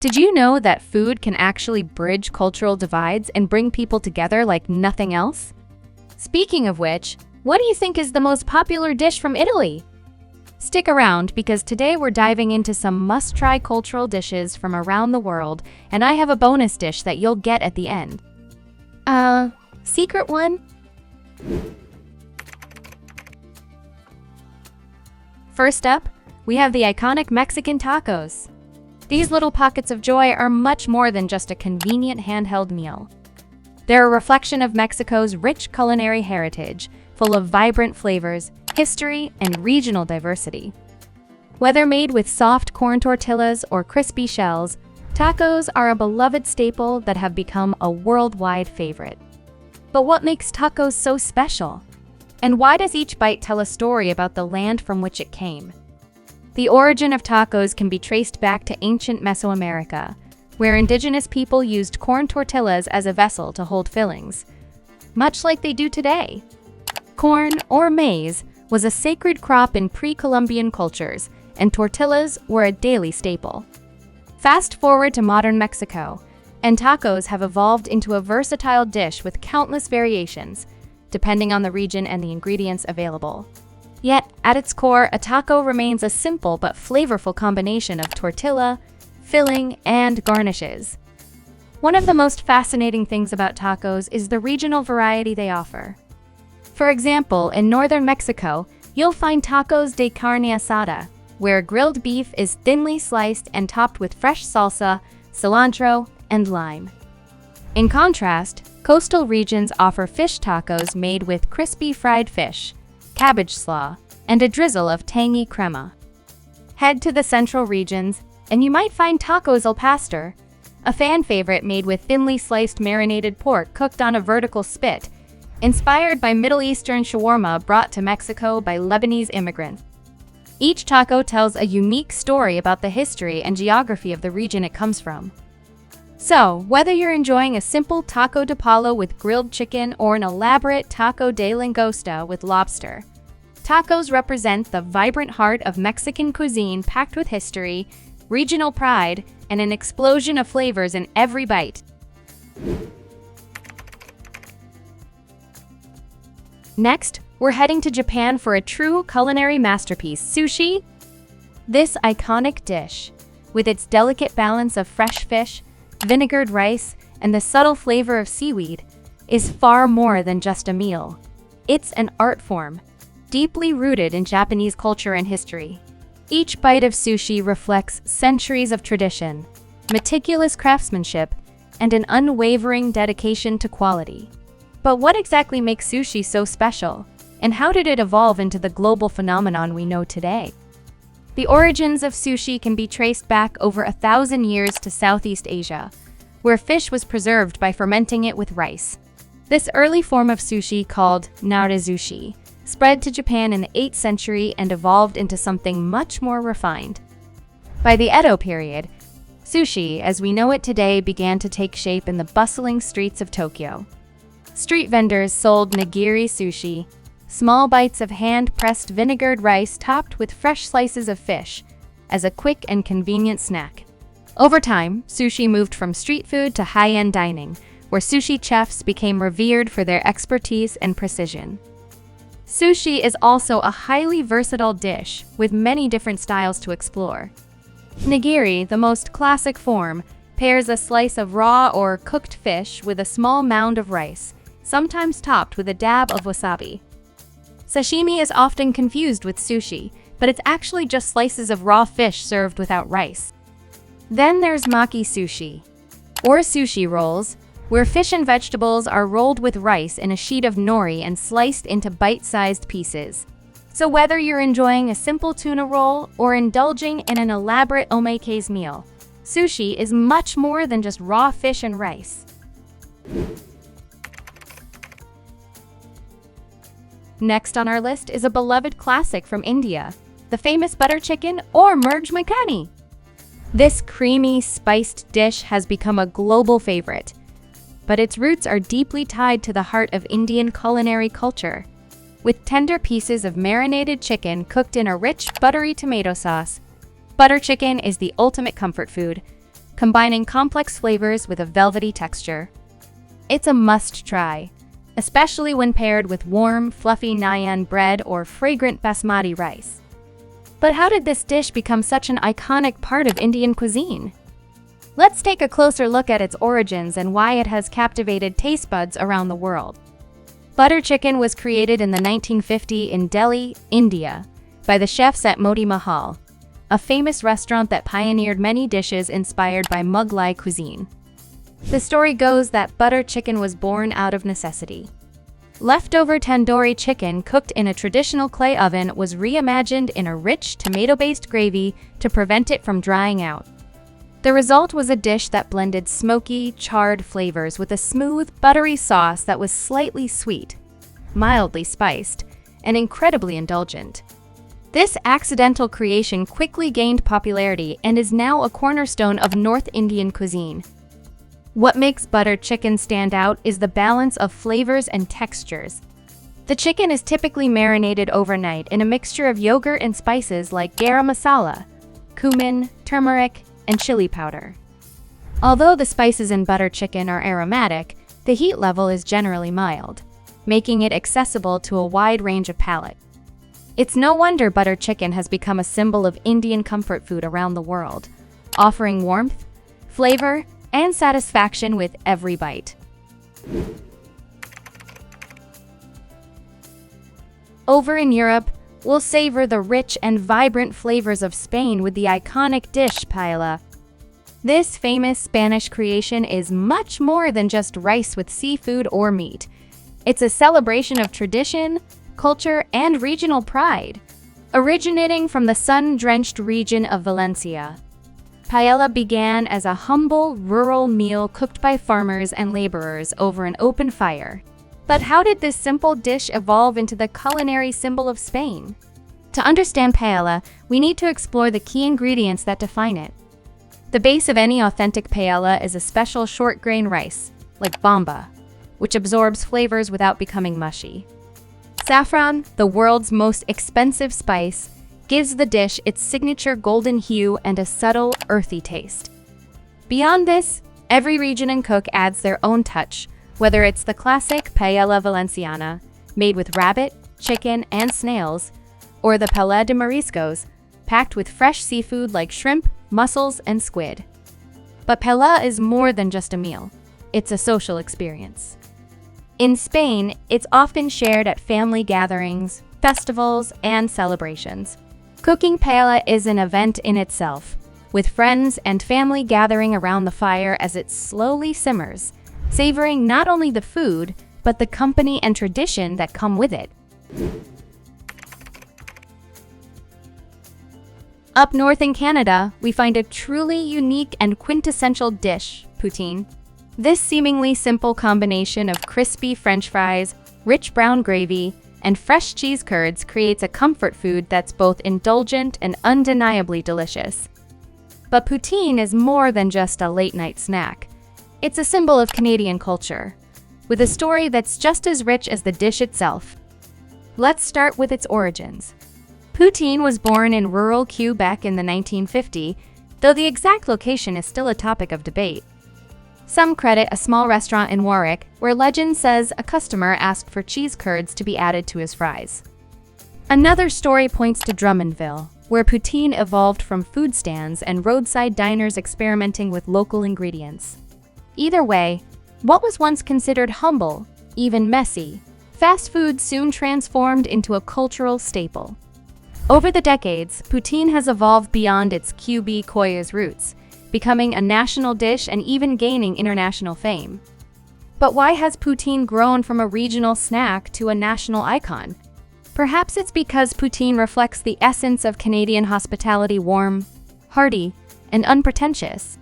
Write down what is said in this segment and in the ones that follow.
Did you know that food can actually bridge cultural divides and bring people together like nothing else? Speaking of which, what do you think is the most popular dish from Italy? Stick around because today we're diving into some must-try cultural dishes from around the world, and I have a bonus dish that you'll get at the end. Secret one? First up, we have the iconic Mexican tacos. These little pockets of joy are much more than just a convenient handheld meal. They're a reflection of Mexico's rich culinary heritage, full of vibrant flavors, history, and regional diversity. Whether made with soft corn tortillas or crispy shells, tacos are a beloved staple that have become a worldwide favorite. But what makes tacos so special? And why does each bite tell a story about the land from which it came? The origin of tacos can be traced back to ancient Mesoamerica, where indigenous people used corn tortillas as a vessel to hold fillings, much like they do today. Corn, or maize, was a sacred crop in pre-Columbian cultures, and tortillas were a daily staple. Fast forward to modern Mexico, and tacos have evolved into a versatile dish with countless variations, depending on the region and the ingredients available. Yet, at its core, a taco remains a simple but flavorful combination of tortilla, filling, and garnishes. One of the most fascinating things about tacos is the regional variety they offer. For example, in northern Mexico, you'll find tacos de carne asada, where grilled beef is thinly sliced and topped with fresh salsa, cilantro, and lime. In contrast, coastal regions offer fish tacos made with crispy fried fish, cabbage slaw, and a drizzle of tangy crema. Head to the central regions, and you might find tacos al pastor, a fan favorite made with thinly sliced marinated pork cooked on a vertical spit, inspired by Middle Eastern shawarma brought to Mexico by Lebanese immigrants. Each taco tells a unique story about the history and geography of the region it comes from. So, whether you're enjoying a simple taco de palo with grilled chicken or an elaborate taco de langosta with lobster, tacos represent the vibrant heart of Mexican cuisine packed with history, regional pride, and an explosion of flavors in every bite. Next, we're heading to Japan for a true culinary masterpiece, sushi. This iconic dish, with its delicate balance of fresh fish, vinegared rice, and the subtle flavor of seaweed, is far more than just a meal. It's an art form, deeply rooted in Japanese culture and history. Each bite of sushi reflects centuries of tradition, meticulous craftsmanship, and an unwavering dedication to quality. But what exactly makes sushi so special, and how did it evolve into the global phenomenon we know today? The origins of sushi can be traced back over 1,000 years to Southeast Asia, where fish was preserved by fermenting it with rice. This early form of sushi, called narizushi, spread to Japan in the 8th century and evolved into something much more refined. By the Edo period, sushi, as we know it today, began to take shape in the bustling streets of Tokyo. Street vendors sold nigiri sushi, small bites of hand-pressed vinegared rice topped with fresh slices of fish, as a quick and convenient snack. Over time, sushi moved from street food to high-end dining, where sushi chefs became revered for their expertise and precision. Sushi is also a highly versatile dish, with many different styles to explore. Nigiri, the most classic form, pairs a slice of raw or cooked fish with a small mound of rice, sometimes topped with a dab of wasabi. Sashimi is often confused with sushi, but it's actually just slices of raw fish served without rice. Then there's maki sushi, or sushi rolls, where fish and vegetables are rolled with rice in a sheet of nori and sliced into bite-sized pieces. So whether you're enjoying a simple tuna roll or indulging in an elaborate omakase meal, sushi is much more than just raw fish and rice. Next on our list is a beloved classic from India, the famous butter chicken or murg makhani. This creamy, spiced dish has become a global favorite, but its roots are deeply tied to the heart of Indian culinary culture. With tender pieces of marinated chicken cooked in a rich, buttery tomato sauce, butter chicken is the ultimate comfort food, combining complex flavors with a velvety texture. It's a must-try, especially when paired with warm, fluffy naan bread or fragrant basmati rice. But how did this dish become such an iconic part of Indian cuisine? Let's take a closer look at its origins and why it has captivated taste buds around the world. Butter chicken was created in the 1950s in Delhi, India, by the chefs at Moti Mahal, a famous restaurant that pioneered many dishes inspired by Mughlai cuisine. The story goes that butter chicken was born out of necessity. Leftover tandoori chicken cooked in a traditional clay oven was reimagined in a rich tomato-based gravy to prevent it from drying out. The result was a dish that blended smoky, charred flavors with a smooth, buttery sauce that was slightly sweet, mildly spiced, and incredibly indulgent. This accidental creation quickly gained popularity and is now a cornerstone of North Indian cuisine. What makes butter chicken stand out is the balance of flavors and textures. The chicken is typically marinated overnight in a mixture of yogurt and spices like garam masala, cumin, turmeric, and chili powder. Although the spices in butter chicken are aromatic, the heat level is generally mild, making it accessible to a wide range of palates. It's no wonder butter chicken has become a symbol of Indian comfort food around the world, offering warmth, flavor, and satisfaction with every bite. Over in Europe, we'll savor the rich and vibrant flavors of Spain with the iconic dish paella. This famous Spanish creation is much more than just rice with seafood or meat. It's a celebration of tradition, culture, and regional pride. Originating from the sun-drenched region of Valencia, paella began as a humble, rural meal cooked by farmers and laborers over an open fire. But how did this simple dish evolve into the culinary symbol of Spain? To understand paella, we need to explore the key ingredients that define it. The base of any authentic paella is a special short-grain rice, like bamba, which absorbs flavors without becoming mushy. Saffron, the world's most expensive spice, gives the dish its signature golden hue and a subtle, earthy taste. Beyond this, every region and cook adds their own touch, whether it's the classic paella valenciana, made with rabbit, chicken, and snails, or the paella de mariscos, packed with fresh seafood like shrimp, mussels, and squid. But paella is more than just a meal. It's a social experience. In Spain, it's often shared at family gatherings, festivals, and celebrations. Cooking paella is an event in itself, with friends and family gathering around the fire as it slowly simmers, savoring not only the food, but the company and tradition that come with it. Up north in Canada, we find a truly unique and quintessential dish, poutine. This seemingly simple combination of crispy French fries, rich brown gravy, and fresh cheese curds creates a comfort food that's both indulgent and undeniably delicious. But poutine is more than just a late-night snack. It's a symbol of Canadian culture, with a story that's just as rich as the dish itself. Let's start with its origins. Poutine was born in rural Quebec in the 1950s, though the exact location is still a topic of debate. Some credit a small restaurant in Warwick, where legend says a customer asked for cheese curds to be added to his fries. Another story points to Drummondville, where poutine evolved from food stands and roadside diners experimenting with local ingredients. Either way, what was once considered humble, even messy, fast food soon transformed into a cultural staple. Over the decades, poutine has evolved beyond its QB Koya's roots, becoming a national dish and even gaining international fame. But why has poutine grown from a regional snack to a national icon? Perhaps it's because poutine reflects the essence of Canadian hospitality: warm, hearty, and unpretentious.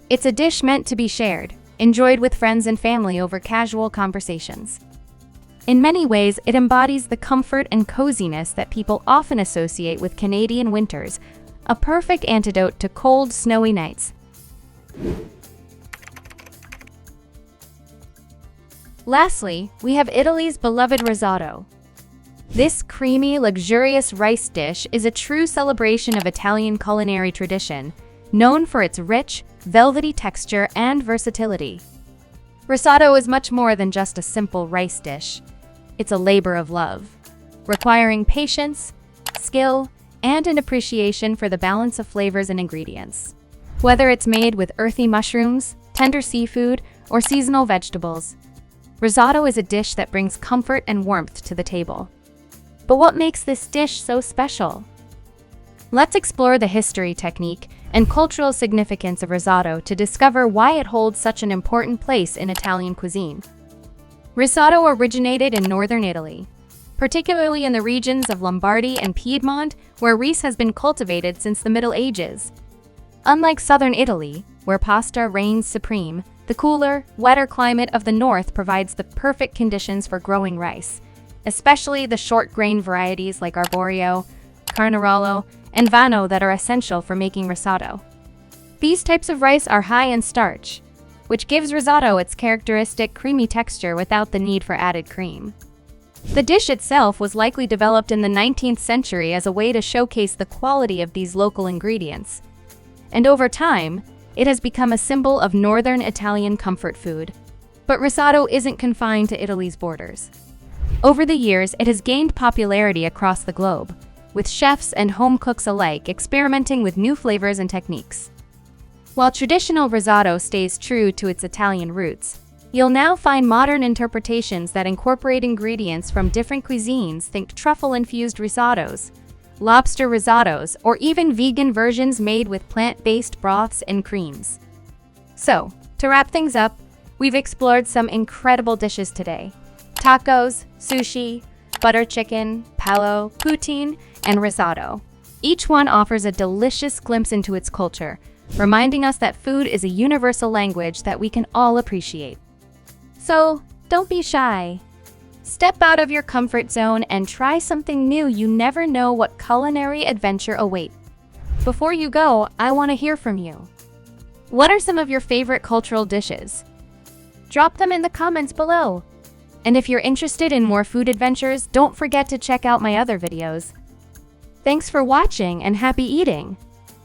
It's a dish meant to be shared, enjoyed with friends and family over casual conversations. In many ways, it embodies the comfort and coziness that people often associate with Canadian winters, a perfect antidote to cold, snowy nights. Lastly, we have Italy's beloved risotto. This creamy, luxurious rice dish is a true celebration of Italian culinary tradition, known for its rich, velvety texture, and versatility. Risotto is much more than just a simple rice dish. It's a labor of love, requiring patience, skill, and an appreciation for the balance of flavors and ingredients. Whether it's made with earthy mushrooms, tender seafood, or seasonal vegetables, risotto is a dish that brings comfort and warmth to the table. But what makes this dish so special? Let's explore the history, technique, and cultural significance of risotto to discover why it holds such an important place in Italian cuisine. Risotto originated in northern Italy, particularly in the regions of Lombardy and Piedmont, where rice has been cultivated since the Middle Ages. Unlike southern Italy, where pasta reigns supreme, the cooler, wetter climate of the north provides the perfect conditions for growing rice, especially the short-grain varieties like Arborio, Carnarolo, and Vano that are essential for making risotto. These types of rice are high in starch, which gives risotto its characteristic creamy texture without the need for added cream. The dish itself was likely developed in the 19th century as a way to showcase the quality of these local ingredients. And over time, it has become a symbol of northern Italian comfort food. But risotto isn't confined to Italy's borders. Over the years, it has gained popularity across the globe, with chefs and home cooks alike experimenting with new flavors and techniques. While traditional risotto stays true to its Italian roots, you'll now find modern interpretations that incorporate ingredients from different cuisines. Think truffle-infused risottos, lobster risottos, or even vegan versions made with plant-based broths and creams. So, to wrap things up, we've explored some incredible dishes today. Tacos, sushi, butter chicken, paella, poutine, and risotto. Each one offers a delicious glimpse into its culture, reminding us that food is a universal language that we can all appreciate. So, don't be shy. Step out of your comfort zone and try something new. You never know what culinary adventure awaits. Before you go, I want to hear from you. What are some of your favorite cultural dishes? Drop them in the comments below. And if you're interested in more food adventures, don't forget to check out my other videos. Thanks for watching and happy eating!